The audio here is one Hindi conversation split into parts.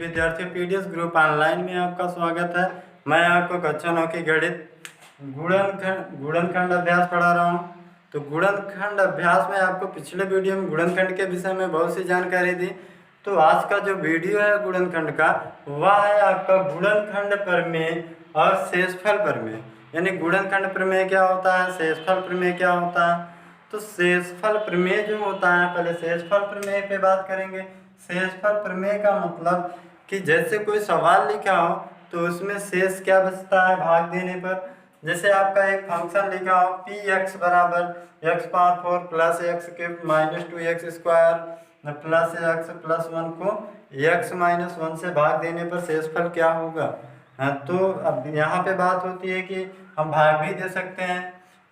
विद्यार्थियों पीडीएस ग्रुप ऑनलाइन में आपका स्वागत है। मैं आपको कक्षा 9 की गणित गुणनखंड अभ्यास पढ़ा रहा हूं। तो गुणनखंड अभ्यास में आपको पिछले वीडियो में गुणनखंड के विषय में बहुत सी जानकारी दी। तो आज का जो वीडियो है गुणनखंड का वह है आपका गुणनखंड प्रमेय और शेषफल प्रमेय। यानी गुणनखंड प्रमेय क्या होता है, शेषफल प्रमेय क्या होता है। तो शेषफल प्रमेय जो होता है, पहले शेषफल प्रमेय पे बात करेंगे। शेषफल प्रमेय का मतलब कि जैसे कोई सवाल लिखा हो तो उसमें शेष क्या बचता है भाग देने पर। जैसे आपका एक फंक्शन लिखा हो पी एक्स बराबर x power 4 plus x cube minus 2x square plus x plus 1 को x माइनस 1 से भाग देने पर शेषफल क्या होगा। तो अब यहाँ पे बात होती है कि हम भाग भी दे सकते हैं।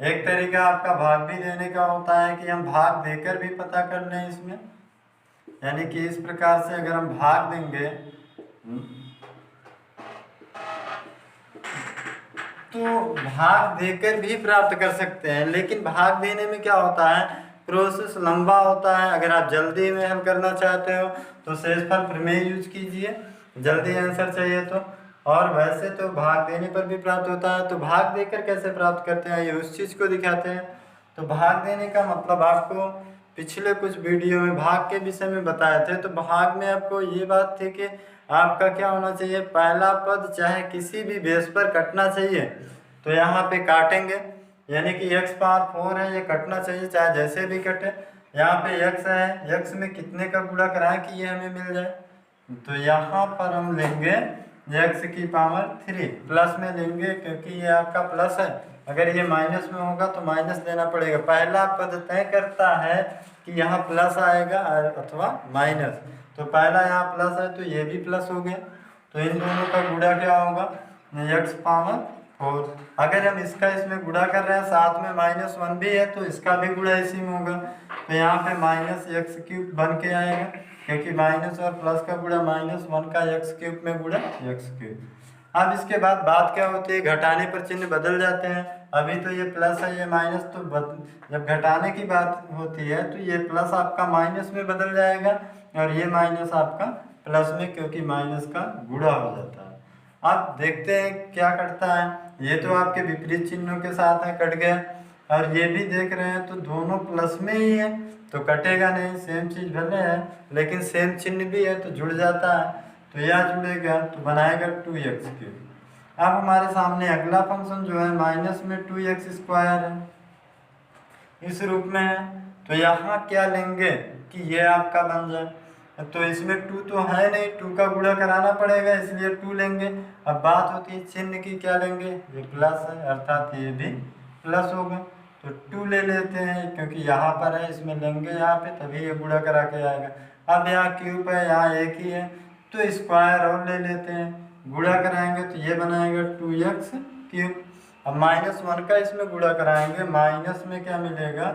एक तरीका आपका भाग भी देने का होता है कि हम भाग देकर भी पता कर लें इसमें। यानी कि इस प्रकार से अगर हम भाग देंगे तो भाग देकर भी प्राप्त कर सकते हैं। लेकिन भाग देने में क्या होता है, प्रोसेस लंबा होता है। अगर आप जल्दी में हल करना चाहते हो तो शेषफल प्रमेय यूज कीजिए, जल्दी आंसर चाहिए तो। और वैसे तो भाग देने पर भी प्राप्त होता है। तो भाग देकर कैसे प्राप्त करते हैं ये उस चीज़ को दिखाते हैं। तो भाग देने का मतलब आपको पिछले कुछ वीडियो में भाग के विषय में बताए थे। तो भाग में आपको ये बात थी कि आपका क्या होना चाहिए, पहला पद चाहे किसी भी बेस पर कटना चाहिए। तो यहाँ पे काटेंगे, यानी कि x पावर 4 है, ये कटना चाहिए चाहे जैसे भी कटे। यहाँ पे x है, x में कितने का गुणा कराएं कि ये हमें मिल जाए। तो यहाँ पर हम लेंगे x की पावर 3, प्लस में लेंगे क्योंकि ये आपका प्लस है। अगर ये माइनस में होगा तो माइनस देना पड़ेगा। पहला पद तय करता है कि यहाँ प्लस आएगा अथवा माइनस। तो पहला यहाँ प्लस है तो ये भी प्लस हो गया। तो इन दोनों का गुणा क्या होगा, x पावर 4। अगर हम इसका इसमें गुणा कर रहे हैं साथ में माइनस 1 भी है तो इसका भी गुणा इसी में होगा। तो यहाँ पे माइनस एक्स क्यूब बन के आएगा क्योंकि माइनस और प्लस का गुणा माइनस 1 का एक्स क्यूब में गुणा एक्स क्यूब। अब इसके बाद बात क्या होती है, घटाने पर चिन्ह बदल जाते हैं। अभी तो ये प्लस है ये माइनस, तो जब घटाने की बात होती है तो ये प्लस आपका माइनस में बदल जाएगा और ये माइनस आपका प्लस में, क्योंकि माइनस का गुणा हो जाता है। अब देखते हैं क्या कटता है। ये तो आपके विपरीत चिन्हों के साथ है, कट गया। और ये भी देख रहे हैं तो दोनों प्लस में ही है तो कटेगा नहीं। सेम चीज़ भले है लेकिन सेम चिन्ह भी है तो जुड़ जाता है। तो यह जुड़ेगा तो बनाएगा 2x क्यूब। अब हमारे सामने अगला फंक्शन जो है माइनस में 2x स्क्वायर है, इस रूप में है। तो यहाँ क्या लेंगे कि ये आपका बन जाए। तो इसमें 2 तो है नहीं, 2 का गुणा कराना पड़ेगा इसलिए 2 लेंगे। अब बात होती है चिन्ह की, क्या लेंगे, ये प्लस है अर्थात ये भी प्लस होगा। तो 2 ले लेते हैं क्योंकि यहाँ पर है, इसमें लेंगे यहाँ पे तभी ये गुणा करा के आएगा। अब यहाँ क्यूब है, यहाँ एक ही है तो स्क्वायर और ले लेते हैं, गुणा कराएंगे तो ये बनाएगा 2x क्यूब। अब माइनस 1 का इसमें गुणा कराएंगे, माइनस में क्या मिलेगा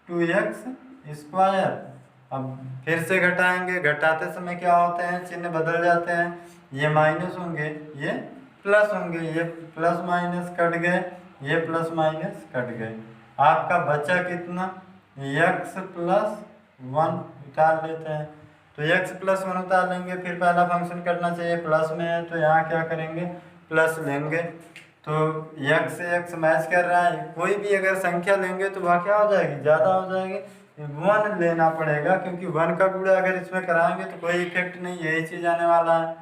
2x स्क्वायर। अब फिर से घटाएंगे, घटाते समय क्या होते हैं चिन्ह बदल जाते हैं। ये माइनस होंगे ये प्लस होंगे, ये प्लस माइनस कट गए, ये प्लस माइनस कट गए। आपका बचा कितना, x प्लस 1 उतार लेते हैं। तो x प्लस 1 उतार लेंगे, फिर पहला फंक्शन करना चाहिए, प्लस में है तो यहाँ क्या करेंगे प्लस लेंगे। तो x से x मैच कर रहा है, कोई भी अगर संख्या लेंगे तो वह क्या हो जाएगी, ज़्यादा हो जाएगी। 1 लेना पड़ेगा क्योंकि 1 का गुणा अगर इसमें कराएंगे तो कोई इफेक्ट नहीं, यही चीज़ आने वाला है।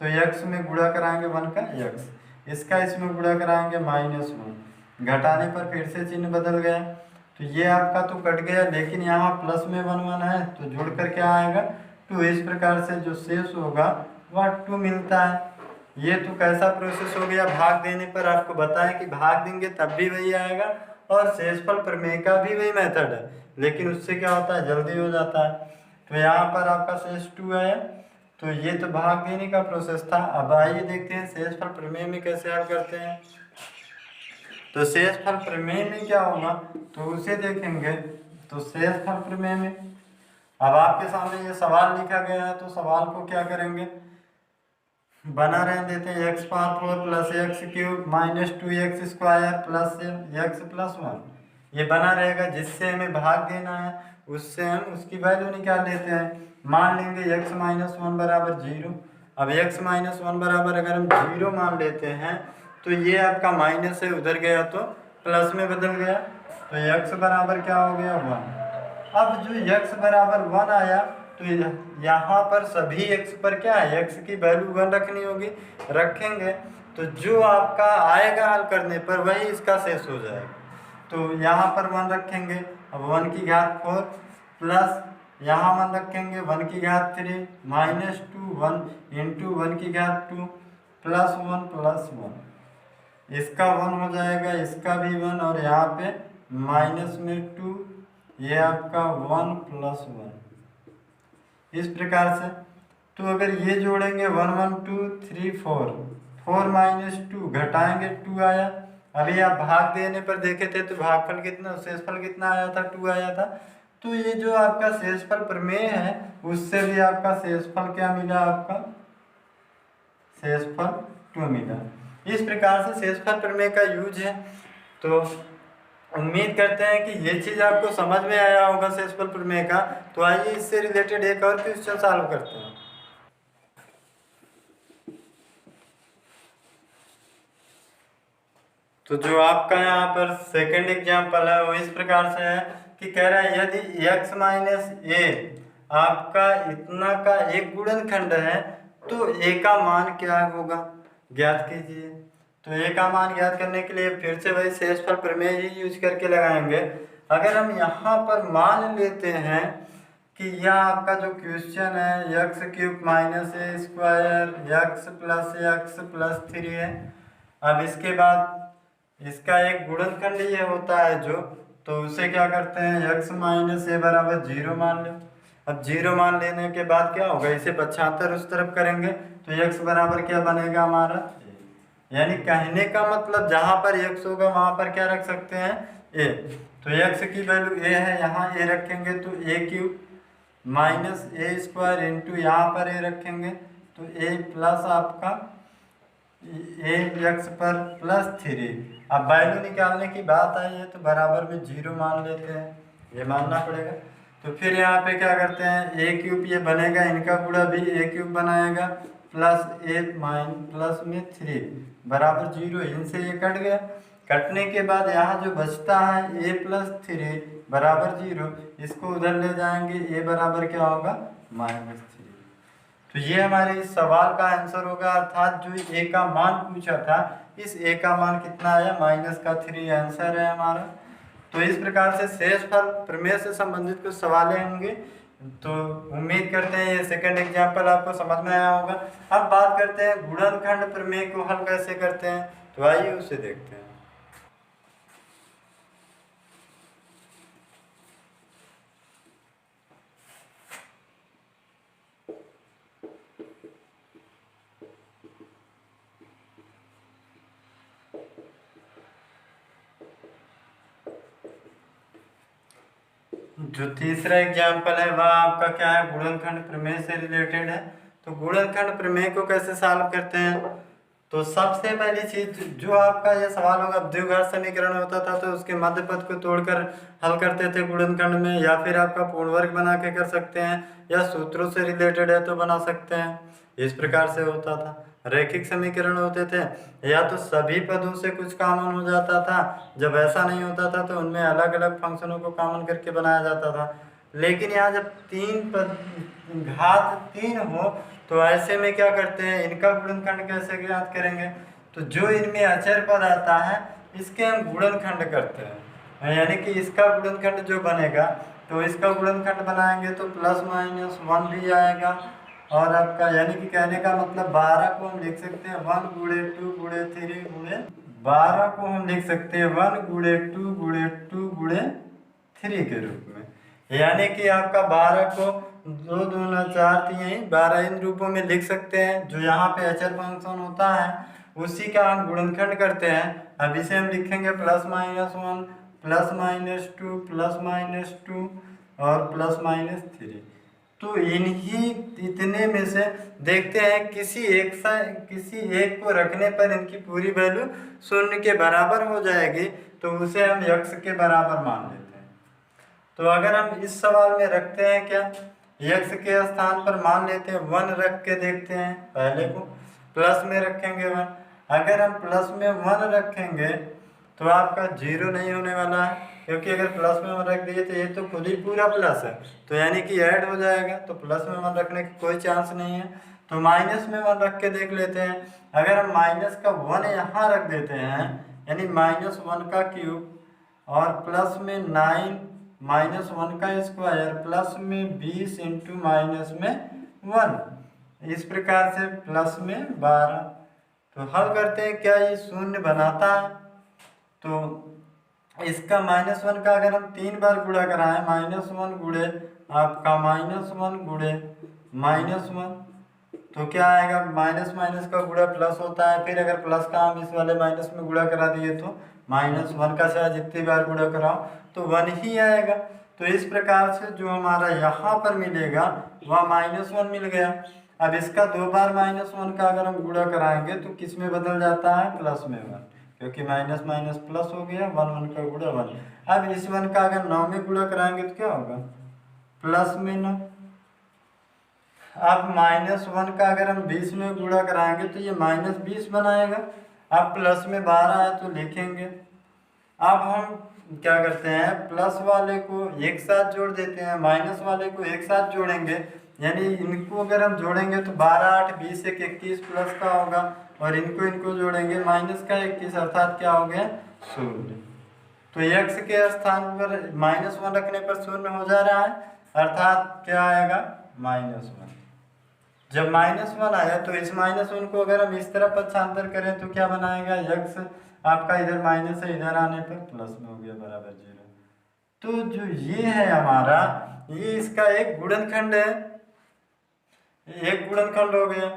तो x में गुणा कराएंगे 1 का x, इसका इसमें गुणा कराएंगे -1। घटाने पर फिर से चिन्ह बदल गया तो ये आपका तो कट गया, लेकिन यहाँ प्लस में 1 1 है तो जुड़ कर क्या आएगा 2। इस प्रकार से जो शेष होगा वह 2 मिलता है। ये तो कैसा प्रोसेस हो गया, भाग देने पर आपको बताएं कि भाग देंगे तब भी वही आएगा और शेषफल प्रमेय का भी वही मेथड है, लेकिन उससे क्या होता है जल्दी हो जाता है। तो यहाँ पर आपका शेष 2 है। तो ये तो भाग देने का प्रोसेस था। अब आइए देखते हैं शेषफल प्रमेय में कैसे हल करते हैं। तो शेषफल प्रमेय में क्या होगा तो उसे देखेंगे। तो शेषफल प्रमेय में अब आपके सामने ये सवाल लिखा गया है तो सवाल को क्या करेंगे, बना रहने देते हैं x power 4 plus x cube minus 2x square plus x plus 1। ये बना रहेगा, जिससे हमें भाग देना है उससे हम उसकी वैल्यू निकाल लेते हैं। मान लेंगे x माइनस 1 बराबर 0। अब x माइनस वन बराबर अगर हम 0 मान लेते हैं तो ये आपका माइनस है, उधर गया तो प्लस में बदल गया, तो x बराबर क्या हो गया 1। अब जो x बराबर 1 आया तो यहाँ पर सभी x पर क्या है, x की वैल्यू 1 रखनी होगी, रखेंगे तो जो आपका आएगा हल करने पर वही इसका शेष हो जाएगा। तो यहाँ पर 1 रखेंगे, अब 1 की घात 4 प्लस यहाँ 1 रखेंगे 1 की घात 3 माइनस 2 1 इंटू 1 की घात 2 प्लस 1 इसका 1 हो जाएगा, इसका भी 1 और यहाँ पे माइनस में 2, ये आपका 1 प्लस 1 इस प्रकार से। तो अगर ये जोड़ेंगे 1 1 2 3 4 4 माइनस 2 घटाएंगे 2 आया। अभी आप भाग देने पर देखे थे तो भागफल कितना, शेषफल कितना आया था, 2 आया था। तो ये जो आपका शेषफल प्रमेय है उससे भी आपका शेषफल क्या मिला, आपका शेषफल 2 मिला। इस प्रकार से शेषफल प्रमेय का यूज है। तो उम्मीद करते हैं कि ये चीज़ आपको समझ में आया होगा शेषफल प्रमेय का। तो आइए इससे रिलेटेड एक और क्वेश्चन सॉल्व करते हैं। तो जो आपका यहाँ पर सेकंड एग्जाम्पल है वो इस प्रकार से है कि कह रहा है यदि x माइनस ए आपका इतना का एक गुणनखंड है तो a का मान क्या होगा, ज्ञात कीजिए। तो a का मान ज्ञात करने के लिए फिर से वही शेषफल प्रमेय ही यूज करके लगाएंगे। अगर हम यहाँ पर मान लेते हैं कि यह आपका जो क्वेश्चन है एक्स क्यूब माइनस ए स्क्वायर एक्स प्लस 3 है। अब इसके बाद इसका एक गुणनखंड ये होता है जो, तो उसे क्या करते हैं x माइनस ए बराबर 0 मान लो। अब 0 मान लेने के बाद क्या होगा, इसे पक्षांतर उस तरफ करेंगे तो x बराबर क्या बनेगा हमारा, यानी कहने का मतलब जहाँ पर x होगा वहाँ पर क्या रख सकते हैं a। तो x की वैल्यू a है, यहाँ a रखेंगे तो a cube minus A square into यहाँ पर a रखेंगे तो a प्लस आपका ए एक्स पर प्लस 3। अब वैल्यू निकालने की बात आई है तो बराबर में 0 मान लेते हैं, ये मानना पड़ेगा। तो फिर यहाँ पे क्या करते हैं, ए क्यूब ये बनेगा, इनका गुणा भी ए क्यूब बनाएगा प्लस ए माइन प्लस में 3 बराबर 0, इनसे ये कट गया। कटने के बाद यहाँ जो बचता है ए प्लस 3 बराबर 0, इसको उधर ले जाएंगे, ए बराबर क्या होगा माइनस 3। तो ये हमारे इस सवाल का आंसर होगा, अर्थात जो ए का मान पूछा था इस ए का मान कितना आया माइनस का 3 आंसर है हमारा। तो इस प्रकार से शेषफल प्रमेय से संबंधित कुछ सवाल होंगे। तो उम्मीद करते हैं ये सेकंड एग्जाम्पल आपको समझ में आया होगा। अब बात करते हैं गुणनखंड प्रमेय को हल कैसे करते हैं, तो आइए उसे देखते हैं। जो तीसरा एग्जाम्पल है वह आपका क्या है, गुणनखंड प्रमेय से रिलेटेड है। तो गुणनखंड प्रमेय को कैसे सॉल्व करते हैं, तो सबसे पहली चीज जो आपका ये सवाल होगा, द्विघात समीकरण होता था तो उसके मध्य पद को तोड़कर हल करते थे गुणनखंड में, या फिर आपका पूर्ण वर्ग बना के कर सकते हैं, या सूत्रों से रिलेटेड है तो बना सकते हैं। इस प्रकार से होता था। रैखिक समीकरण होते थे, या तो सभी पदों से कुछ कॉमन हो जाता था, जब ऐसा नहीं होता था तो उनमें अलग अलग फंक्शनों को कॉमन करके बनाया जाता था। लेकिन यहाँ जब 3 पद घात 3 हो तो ऐसे में क्या करते हैं, इनका गुणनखंड कैसे ज्ञात करेंगे, तो जो इनमें अचर पद आता है इसके हम गुणनखंड करते हैं, यानी कि इसका गुणनखंड जो बनेगा तो इसका गुणनखंड बनाएंगे तो प्लस माइनस 1 भी आएगा। और आपका यानी कि कहने का मतलब 12 को हम लिख सकते हैं 1 गुणे 2 गुणे 3 गुणे 12 को हम लिख सकते हैं 1 गुणे 2 गुणे 2 गुणे 3 के रूप में, यानी कि आपका 12 को 2 दूना 4 3 12 इन रूपों में लिख सकते हैं। जो यहाँ पे अचर फंक्शन होता है उसी का हम गुणनखंड करते हैं। अब इसे हम लिखेंगे plus minus 1 plus minus 2 plus minus 2 और प्लस माइनस 3। तो इन्हीं इतने में से देखते हैं किसी एक को रखने पर इनकी पूरी वैल्यू 0 के बराबर हो जाएगी तो उसे हम x के बराबर मान लेते हैं। तो अगर हम इस सवाल में रखते हैं क्या, x के स्थान पर मान लेते हैं 1 रख के देखते हैं, पहले को प्लस में रखेंगे 1। अगर हम प्लस में 1 रखेंगे तो आपका 0 नहीं होने वाला है, क्योंकि अगर प्लस में 1 रख दिए तो ये तो खुद ही पूरा प्लस है, तो यानी कि ऐड हो जाएगा, तो प्लस में 1 रखने की कोई चांस नहीं है। तो माइनस में 1 रख के देख लेते हैं। अगर हम माइनस का 1 यहाँ रख देते हैं, यानी -1 का क्यूब और प्लस में 9 -1 का स्क्वायर प्लस में 20 इंटू माइनस में 1, इस प्रकार से प्लस में 12। तो हल करते हैं, क्या ये शून्य बनाता है? तो इसका -1 का अगर हम 3 बार गुणा कराएं, -1 गुणे आपका -1 गुणे -1, तो क्या आएगा? माइनस माइनस का गुणा प्लस होता है। फिर अगर प्लस का हम इस वाले माइनस में गुणा करा दिए तो -1 का चाहे जितनी बार गुणा कराओ तो 1 ही आएगा। तो इस प्रकार से जो हमारा यहाँ पर मिलेगा वह -1 मिल गया। अब इसका 2 बार -1 का अगर हम गुणा कराएंगे तो किस में बदल जाता है? प्लस में 1, क्योंकि माइनस माइनस प्लस हो गया, 1 का गुणा 1। अब इस 1 का अगर 9 में गुणा कराएंगे तो क्या होगा? प्लस में 9। अब -1 का अगर हम 20 में गुणा कराएंगे तो ये -20 बनाएगा। अब प्लस में 12 है तो लिखेंगे। अब हम क्या करते हैं, प्लस वाले को एक साथ जोड़ देते हैं, माइनस वाले को एक साथ जोड़ेंगे, यानी इनको अगर हम जोड़ेंगे तो 12 8 20 1 21 प्लस का होगा, और इनको जोड़ेंगे माइनस का 21, अर्थात क्या हो गया? 0। तो x के स्थान पर -1 रखने पर 0 हो जा रहा है, अर्थात क्या आएगा? -1। जब -1 आया तो इस -1 को अगर हम इस तरफ पक्षांतर करें तो क्या बनाएगा? x आपका इधर माइनस है, इधर आने पर प्लस में हो गया, बराबर 0। तो जो ये है हमारा, ये इसका एक गुणनखंड है, एक गुणनखंड हो गया।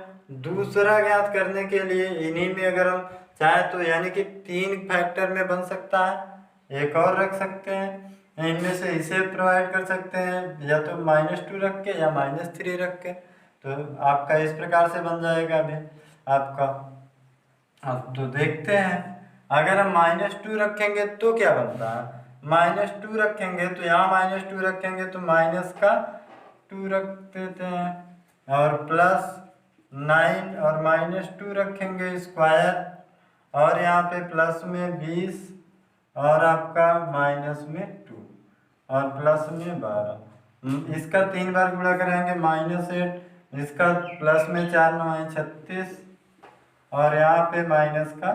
दूसरा ज्ञात करने के लिए इन्हीं में अगर हम चाहे तो यानी कि 3 फैक्टर में बन सकता है, एक और रख सकते हैं, इनमें से इसे प्रोवाइड कर सकते हैं, या तो -2 रख के या -3 रख के। तो आपका इस प्रकार से बन जाएगा अभी आपका। अब तो देखते हैं, अगर हम -2 रखेंगे तो क्या बनता है? -2 रखेंगे तो यहाँ -2 रखेंगे तो माइनस का 2 रख देते हैं, और +9 और -2 रखेंगे स्क्वायर, और यहाँ पे प्लस में 20 और आपका माइनस में 2 और प्लस में 12। इसका 3 बार गुणा करेंगे, -8, इसका प्लस में 4 9 36, और यहाँ पे माइनस का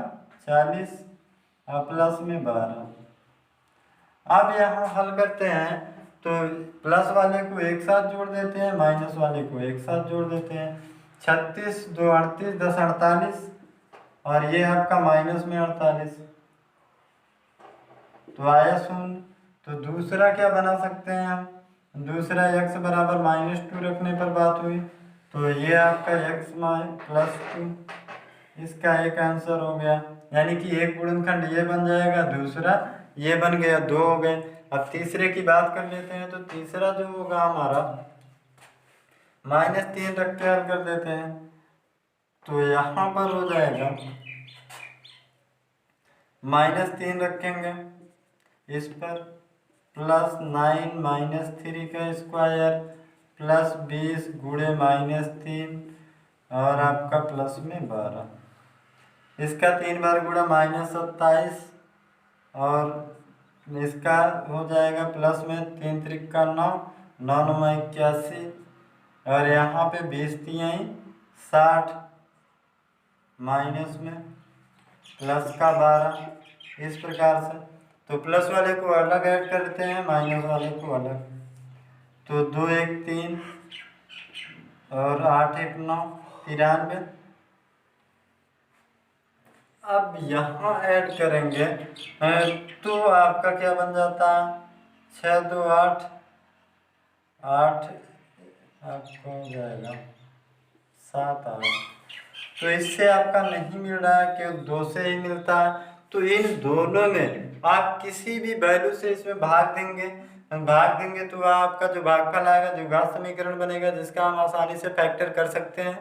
40 और प्लस में 12। अब यहाँ हल करते हैं तो प्लस वाले को एक साथ जोड़ देते हैं, माइनस वाले को एक साथ जोड़ देते हैं। 36 2 38 10 48, और ये आपका माइनस में 48, तो आया 0। तो दूसरा क्या बना सकते हैं हम? दूसरा x बराबर -2 रखने पर बात हुई, तो ये आपका x +2, इसका एक आंसर हो गया। यानी कि एक गुणनखंड ये बन जाएगा, दूसरा ये बन गया, 2 हो गए। अब तीसरे की बात कर लेते हैं, तो तीसरा जो होगा हमारा -3 रख के हल कर देते हैं, तो यहाँ पर हो जाएगा -3 रखेंगे इस पर, +9 -3 का स्क्वायर +20 गुणे -3 और आपका प्लस में 12, इसका 3 बार गुणा -27, और इसका हो जाएगा प्लस में 3 3 का 9 9 9 81, और यहाँ पे 20 3 60, माइनस में प्लस का 12, इस प्रकार से। तो प्लस वाले को अलग ऐड करते हैं, माइनस वाले को अलग, तो 2 1 3 और 8 1 9 93। अब यहाँ ऐड करेंगे तो आपका क्या बन जाता है? 6 2 8 8 आपको हो जाएगा 7 8। तो इससे आपका नहीं मिल रहा है, केवल 2 से ही मिलता है। तो इन दोनों में आप किसी भी वैल्यू से इसमें भाग देंगे तो आपका जो भागफल आएगा, जो घात समीकरण बनेगा, जिसका हम आसानी से फैक्टर कर सकते हैं।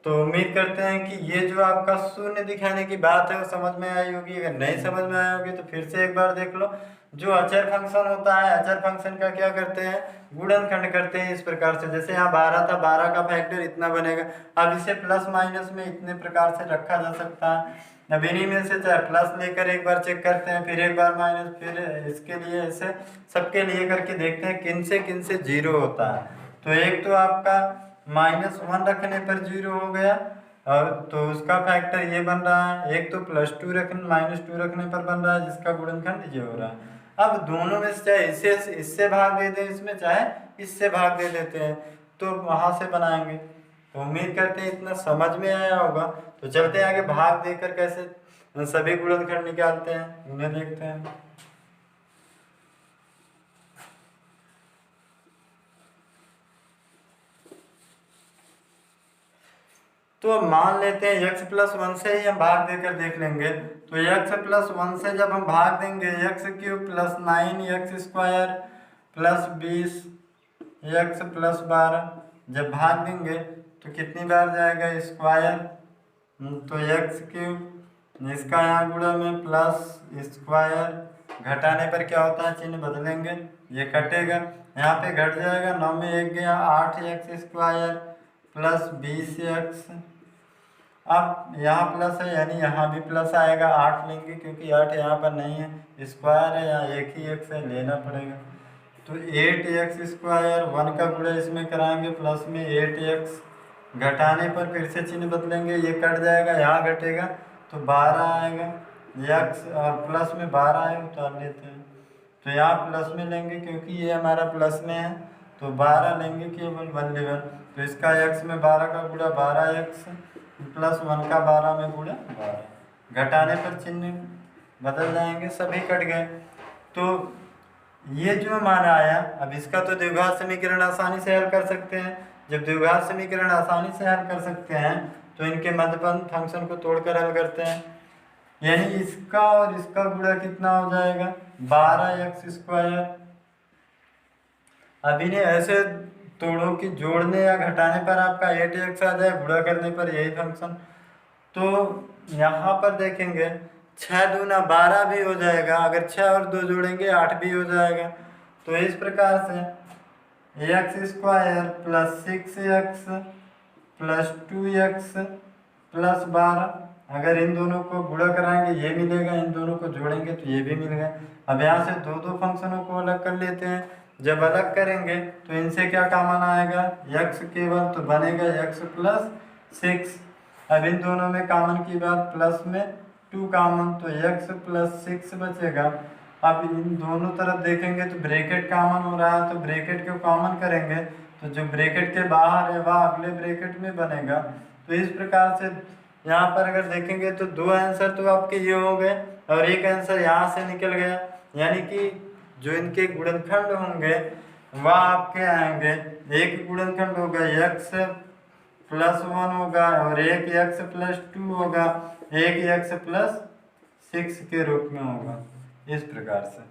तो उम्मीद करते हैं कि ये जो आपका शून्य दिखाने की बात है वो समझ में आई होगी। अगर नहीं समझ में आई होगी तो फिर से एक बार देख लो। जो अचर फंक्शन होता है, अचर फंक्शन का क्या करते हैं, गुणनखंड करते हैं इस प्रकार से। जैसे यहाँ 12 था, 12 का फैक्टर इतना बनेगा। अब इसे प्लस माइनस में इतने प्रकार से रखा जा सकता है। अब इन्हीं में से चाहे प्लस लेकर एक बार चेक करते हैं, फिर एक बार माइनस, फिर इसके लिए ऐसे सबके लिए करके देखते हैं किन से जीरो होता है। तो एक तो आपका -1 रखने पर जीरो हो गया, और तो उसका फैक्टर ये बन रहा है। एक तो +2 -2 रखने पर बन रहा है, जिसका गुणनखंड ये हो रहा है। अब दोनों में से चाहे इससे भाग दे दें इसमें, चाहे इससे भाग दे देते हैं, तो वहाँ से बनाएंगे। तो उम्मीद करते हैं इतना समझ में आया होगा। तो चलते हैं आगे, भाग देकर कैसे सभी गुणनखंड निकालते हैं उन्हें देखते हैं। तो अब मान लेते हैं x+1 से ही हम भाग देकर देख लेंगे। तो x+1 से जब हम भाग देंगे, x³ + 9x² + 20 x + 12 जब भाग देंगे तो कितनी बार जाएगा, स्क्वायर। तो x³ इसका यहाँ गुणा में प्लस स्क्वायर, घटाने पर क्या होता है, चिन्ह बदलेंगे, ये कटेगा, यहाँ पे घट जाएगा, 9 में 1 गया, 8x² + 20x। अब यहाँ प्लस है यानी यहाँ भी प्लस आएगा, 8 लेंगे क्योंकि 8 यहाँ पर नहीं है, स्क्वायर है, यहाँ एक ही x है, लेना पड़ेगा। तो 8x², 1 का गुणा इसमें कराएंगे, प्लस में 8x, घटाने पर फिर से चिन्ह बदलेंगे, ये कट जाएगा, यहाँ घटेगा तो 12 आएगा, x और प्लस में 12 है, उतार लेते हैं। तो यहाँ प्लस में लेंगे क्योंकि ये हमारा प्लस में है, तो 12 लेंगे केवल 1 तो इसका x में 12 का गुणा 12x + 1 का 12 में गुणा 12, घटाने पर चिन्ह बदल जाएंगे, सभी कट गए। तो ये जो हमारा आया, अब इसका तो द्विघात समीकरण आसानी से हल कर सकते हैं। जब द्विघात समीकरण आसानी से हल कर सकते हैं तो इनके मध्यपंथ फंक्शन को तोड़कर हल करते हैं, यानी इसका और इसका गुणा कितना हो जाएगा, 12x²। अब इन्हें ऐसे तोड़ो कि जोड़ने या घटाने पर आपका 8x आ जाए, गुणा करने पर यही फंक्शन। तो यहाँ पर देखेंगे 6 दूना 12 भी हो जाएगा, अगर 6 और 2 जोड़ेंगे 8 भी हो जाएगा। तो इस प्रकार से x² + 6x + 2x + 12, अगर इन दोनों को गुणा कराएंगे ये मिलेगा, इन दोनों को जोड़ेंगे तो ये भी मिल गया। अब यहाँ से दो फंक्शनों को अलग कर लेते हैं। जब अलग करेंगे तो इनसे क्या कॉमन आएगा, x केवल, तो बनेगा x + 6। अब इन दोनों में कॉमन की बात, प्लस में 2 कॉमन, तो x + 6 बचेगा। अब इन दोनों तरफ देखेंगे तो ब्रैकेट कॉमन हो रहा है, तो ब्रैकेट को कॉमन करेंगे तो जो ब्रैकेट के बाहर है वह अगले ब्रैकेट में बनेगा। तो इस प्रकार से यहाँ पर अगर देखेंगे तो 2 आंसर तो आपके ये हो गए और एक आंसर यहाँ से निकल गया, यानी कि जो इनके गुणनखंड होंगे वह आपके आएंगे, एक गुणनखंड होगा x +1 होगा और एक x + 2 होगा, एक x + 6 के रूप में होगा, इस प्रकार से।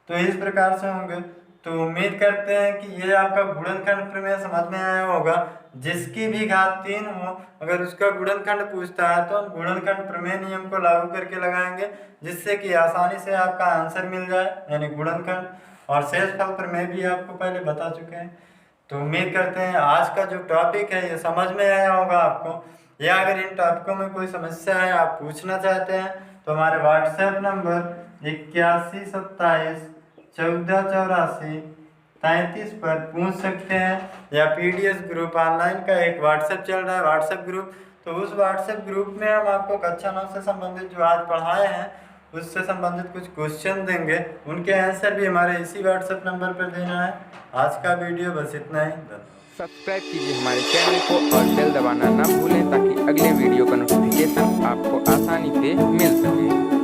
तो इस प्रकार से होंगे। तो उम्मीद करते हैं कि ये आपका गुणनखंड प्रमेय समझ में आया होगा। जिसकी भी घात 3 हो, अगर उसका गुणनखंड पूछता है तो हम गुणनखंड प्रमेय नियम को लागू करके लगाएंगे, जिससे कि आसानी से आपका आंसर मिल जाए, यानी गुणनखंड। और शेषफल प्रमेय भी आपको पहले बता चुके हैं। तो उम्मीद करते हैं आज का जो टॉपिक है ये समझ में आया होगा आपको। या अगर इन टॉपिकों में कोई समस्या है, आप पूछना चाहते हैं, तो हमारे व्हाट्सएप नंबर 8127 1484 33 पर पूछ सकते हैं, या पीडीएस ग्रुप ऑनलाइन का एक व्हाट्सएप चल रहा है, व्हाट्सएप ग्रुप, तो उस व्हाट्सएप ग्रुप में हम आपको कक्षा 9 से संबंधित जो आज पढ़ाए हैं उससे संबंधित कुछ क्वेश्चन देंगे, उनके आंसर भी हमारे इसी व्हाट्सएप नंबर पर देना है। आज का वीडियो बस इतना ही। सब्सक्राइब कीजिए हमारे चैनल को और बेल दबाना ना भूलें ताकि अगले वीडियो का नोटिफिकेशन आपको आसानी से मिल सके।